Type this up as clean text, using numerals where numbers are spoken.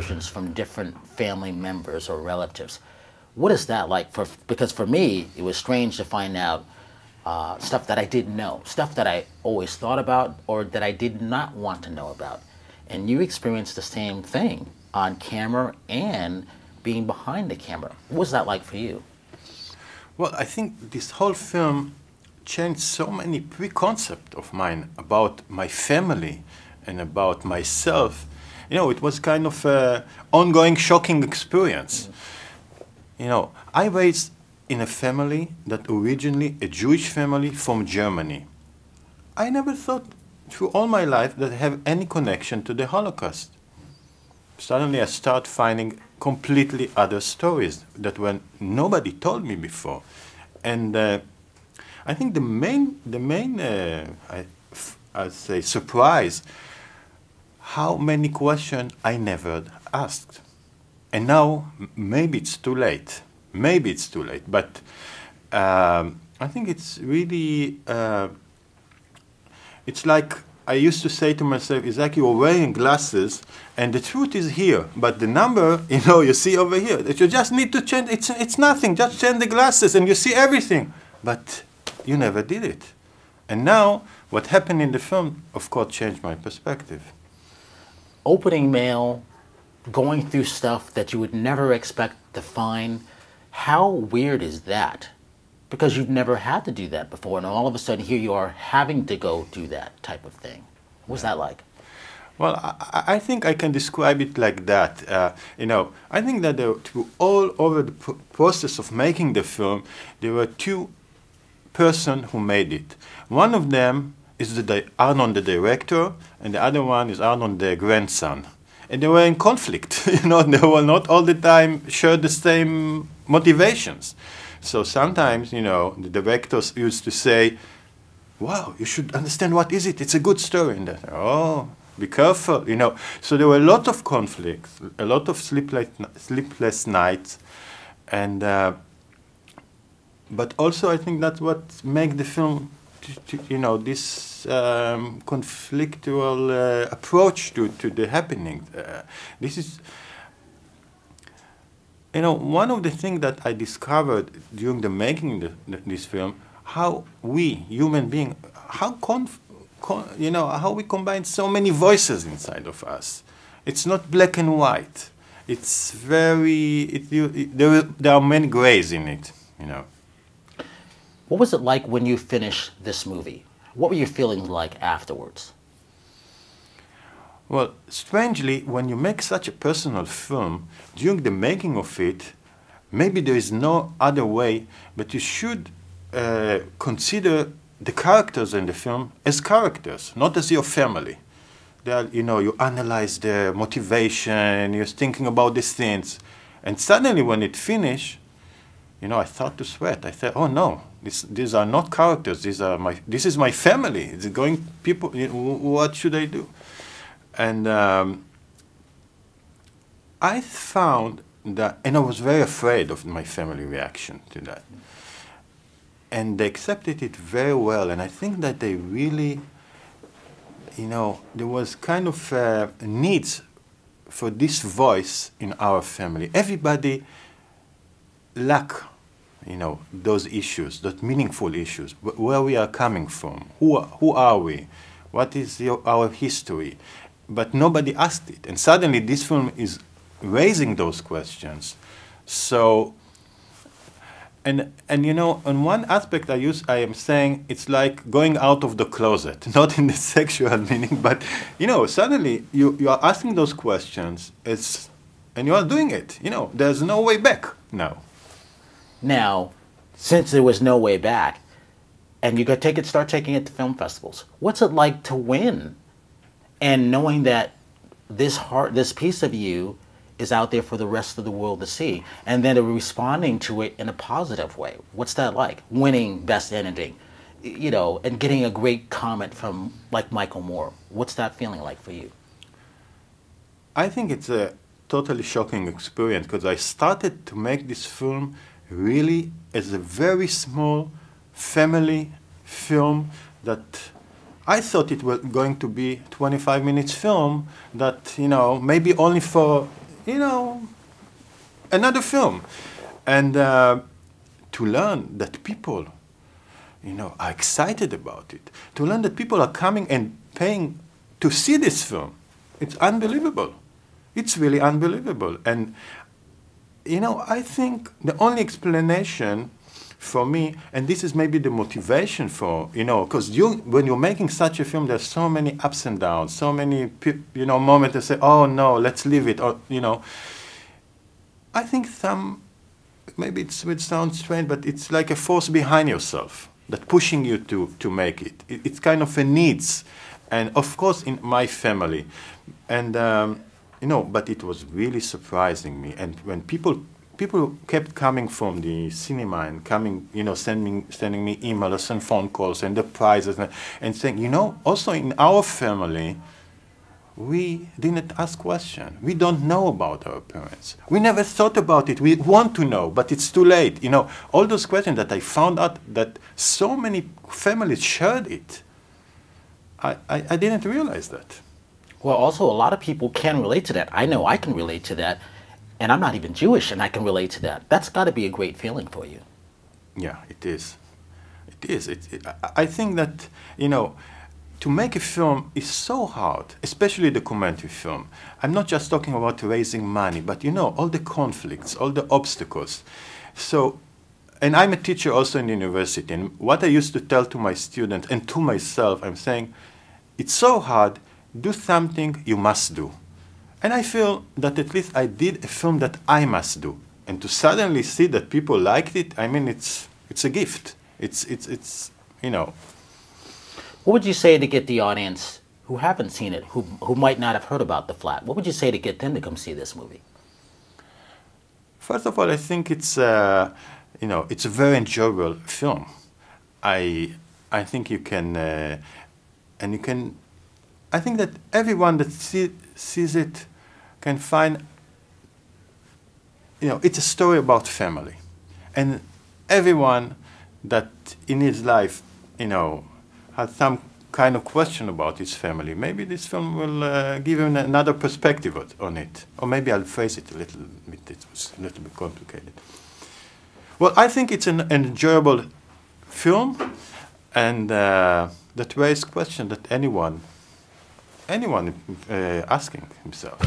versions from different family members or relatives. What is that like? Because for me, it was strange to find out stuff that I didn't know, stuff that I always thought about or that I did not want to know about. And you experienced the same thing on camera and being behind the camera. What was that like for you? Well, I think this whole film changed so many preconcepts of mine about my family and about myself. You know, it was kind of an ongoing shocking experience. You know, I raised in a family that originally a Jewish family from Germany. I never thought through all my life that I have any connection to the Holocaust. Suddenly I start finding completely other stories that when nobody told me before. And I think the main I'd say surprise, how many questions I never asked. And now maybe it's too late. Maybe it's too late, but I think it's really, it's like I used to say to myself, it's like you're wearing glasses and the truth is here, but the number, you know, you see over here, that you just need to change, it's nothing, just change the glasses and you see everything. But you never did it. And now, what happened in the film, of course, changed my perspective. Opening mail, going through stuff that you would never expect to find, how weird is that? Because you've never had to do that before, and all of a sudden here you are having to go do that type of thing. What's that like? Well, I think I can describe it like that. You know, I think that all over the process of making the film, there were two persons who made it. One of them is Arnon, the director, and the other one is Arnon, the grandson. And they were in conflict. You know, they were not all the time share the same motivations. So sometimes, you know, the directors used to say, wow, you should understand what is it. It's a good story. And that, oh, be careful, you know. So there were a lot of conflicts, a lot of sleepless nights. And, but also I think that's what makes the film, you know, this conflictual approach to the happening. This is, you know, one of the things that I discovered during the making this film, how we, human beings, how you know, how we combine so many voices inside of us. It's not black and white. It's very, there are many grays in it, you know. What was it like when you finished this movie? What were your feelings like afterwards? Well, strangely, when you make such a personal film, during the making of it, maybe there is no other way, but you should consider the characters in the film as characters, not as your family. They are, you know, you analyze their motivation, you're thinking about these things, and suddenly when it finished, you know, I start to sweat. I said, oh no, these are not characters. This is my family. It's going people. You know, what should I do? And I found that, and I was very afraid of my family reaction to that. And they accepted it very well. And I think that they really, you know, there was kind of needs for this voice in our family. Everybody lack, you know, those issues, those meaningful issues, where we are coming from, who are we, what is our history, but nobody asked it. And suddenly this film is raising those questions. So, and you know, on one aspect I am saying it's like going out of the closet, not in the sexual meaning, but, you know, suddenly you are asking those questions, and you are doing it, you know, there's no way back now. Now, since there was no way back, and you could start taking it to film festivals, what's it like to win? And knowing that this piece of you is out there for the rest of the world to see, and then responding to it in a positive way. What's that like? Winning Best Editing, you know, and getting a great comment from like Michael Moore. What's that feeling like for you? I think it's a totally shocking experience because I started to make this film really as a very small family film that I thought it was going to be 25 minutes film that, you know, maybe only for you know, another film. And to learn that people, you know, are excited about it. To learn that people are coming and paying to see this film. It's unbelievable. It's really unbelievable. And, you know, I think the only explanation for me, and this is maybe the motivation for, you know, because when you're making such a film, there's so many ups and downs, so many, you know, moments that say, oh no, let's leave it, or, you know. I think maybe it would sound strange, but it's like a force behind yourself that pushing you to make it. It's kind of a needs. And of course, in my family. And, you know, but it was really surprising me. And when people kept coming from the cinema and coming, you know, sending me emails and phone calls and the prizes and saying, you know, also in our family, we didn't ask questions. We don't know about our parents. We never thought about it. We want to know, but it's too late. You know, all those questions that I found out that so many families shared it. I didn't realize that. Well, also, a lot of people can relate to that. I know I can relate to that. And I'm not even Jewish, and I can relate to that. That's got to be a great feeling for you. Yeah, it is. It is. I think that, you know, to make a film is so hard, especially a documentary film. I'm not just talking about raising money, but, you know, all the conflicts, all the obstacles. So, and I'm a teacher also in the university, and what I used to tell to my students and to myself, I'm saying, it's so hard, do something you must do. And I feel that at least I did a film that I must do. And to suddenly see that people liked it, I mean, it's a gift. It's you know. What would you say to get the audience who haven't seen it, who might not have heard about The Flat? What would you say to get them to come see this movie? First of all, I think it's you know, it's a very enjoyable film. I think you can and you can. I think that everyone that sees it can find, you know, it's a story about family. And everyone that in his life, you know, has some kind of question about his family, maybe this film will give him another perspective on it. Or maybe I'll phrase it a little bit, it was a little bit complicated. Well, I think it's an enjoyable film, and that raises questions that anyone asking himself.